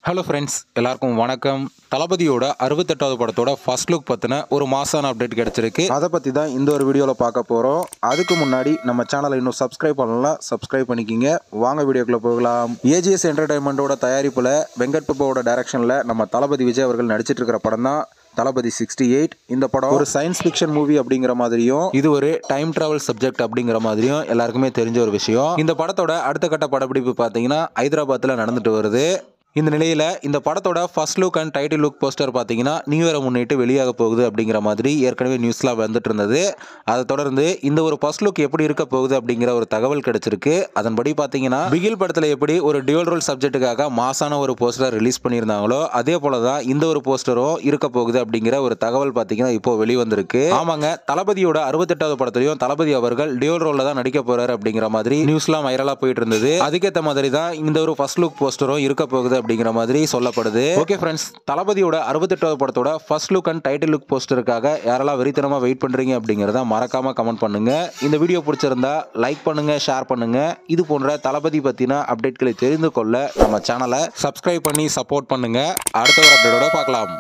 Hello friends, எல்லாருக்கும் வணக்கம். தளபதியோட 68வது படத்தோட ஃபர்ஸ்ட் லுக் பற்றின ஒரு மாசான அப்டேட் கிடச்சிருக்கு. அதை பற்றி தான் இந்த ஒரு வீடியோவில் பார்க்க போகிறோம். அதுக்கு முன்னாடி நம்ம சேனலை இன்னும் சப்ஸ்கிரைப் பண்ணலாம், சப்ஸ்கிரைப் பண்ணிக்கிங்க. வாங்க வீடியோக்குள்ளே போகலாம். ஏஜிஎஸ் என்டர்டைன்மெண்ட்டோட தயாரிப்பில் வெங்கட் பிரபுவோட டைரக்ஷனில் நம்ம தளபதி விஜய் அவர்கள் நடிச்சிட்டு இருக்கிற படம் தான் தளபதி 68. இந்த படம் ஒரு சயின்ஸ் ஃபிக்ஷன் மூவி அப்படிங்கிற மாதிரியும் இது ஒரு டைம் டிராவல் சப்ஜெக்ட் அப்படிங்கிற மாதிரியும் எல்லாருக்குமே தெரிஞ்ச ஒரு விஷயம். இந்த படத்தோட அடுத்த கட்ட படப்பிடிப்பு பார்த்தீங்கன்னா ஹைதராபாத்தில் நடந்துட்டு வருது. இந்த நிலையில் இந்த படத்தோட first look and title look poster பார்த்தீங்கன்னா நியூ இயரை முன்னிட்டு வெளியாக போகுது அப்படிங்கிற மாதிரி ஏற்கனவே நியூஸ்லாம் வந்துட்டு இருந்தது. அதை தொடர்ந்து இந்த ஒரு ஃபர்ஸ்ட் லுக் எப்படி இருக்க போகுது அப்படிங்கிற ஒரு தகவல் கிடைச்சிருக்கு. அதன்படி பார்த்தீங்கன்னா பிகில் படத்தில் எப்படி ஒரு டியூவல் ரோல் சப்ஜெக்ட்டுக்காக மாசான ஒரு போஸ்டர் ரிலீஸ் பண்ணியிருந்தாங்களோ அதே போல தான் இந்த ஒரு போஸ்டரும் இருக்க போகுது அப்படிங்கிற ஒரு தகவல் பார்த்தீங்கன்னா இப்போ வெளிவந்திருக்கு. ஆமாங்க, தளபதியோட 68வது படத்திலையும் தளபதி அவர்கள் டியூவல் ரோலில் தான் நடிக்க போறாரு அப்படிங்கிற மாதிரி நியூஸ்லாம் வைரலாக போயிட்டு இருந்தது. அதுக்கேற்ற மாதிரி தான் இந்த ஒரு ஃபர்ஸ்ட் லுக் போஸ்டரும் இருக்க போகுது அப்படிங்கிற மாதிரி சொல்லப்படுது. ஓகே ஃப்ரெண்ட்ஸ், தளபதியோட 68வது படத்தோட first look and title look போஸ்டருக்காக யாரெல்லாம் வெறித்தனமா வெயிட் பண்றீங்க அப்படிங்கறத மறக்காம கமெண்ட் பண்ணுங்க. இந்த வீடியோ பிடிச்சிருந்தா லைக் பண்ணுங்க, ஷேர் பண்ணுங்க. இது போன்ற தளபதி பத்தின அப்டேட்களை தெரிந்து கொள்ள நம்ம சேனலை சப்ஸ்கிரைப் பண்ணி சப்போர்ட் பண்ணுங்க. அடுத்த ஒரு அப்டேட்டோட பார்க்கலாம்.